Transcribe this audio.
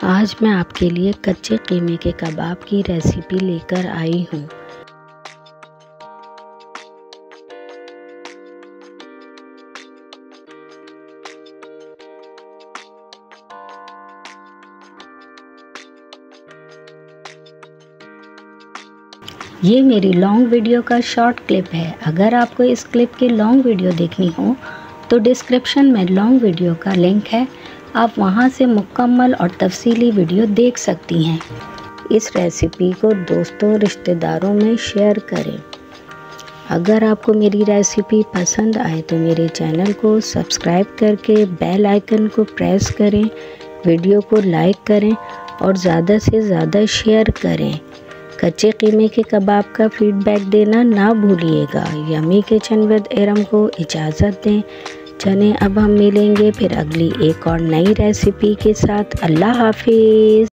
आज मैं आपके लिए कच्चे कीमे के कबाब की रेसिपी लेकर आई हूँ। ये मेरी लॉन्ग वीडियो का शॉर्ट क्लिप है। अगर आपको इस क्लिप की लॉन्ग वीडियो देखनी हो तो डिस्क्रिप्शन में लॉन्ग वीडियो का लिंक है, आप वहां से मुकम्मल और तफसीली वीडियो देख सकती हैं। इस रेसिपी को दोस्तों रिश्तेदारों में शेयर करें। अगर आपको मेरी रेसिपी पसंद आए तो मेरे चैनल को सब्सक्राइब करके बेल आइकन को प्रेस करें, वीडियो को लाइक करें और ज़्यादा से ज़्यादा शेयर करें। कच्चे कीमे के कबाब का फीडबैक देना ना भूलिएगा। यमी किचन विद इरम को इजाज़त दें। चलें अब हम मिलेंगे फिर अगली एक और नई रेसिपी के साथ। अल्लाह हाफिज़।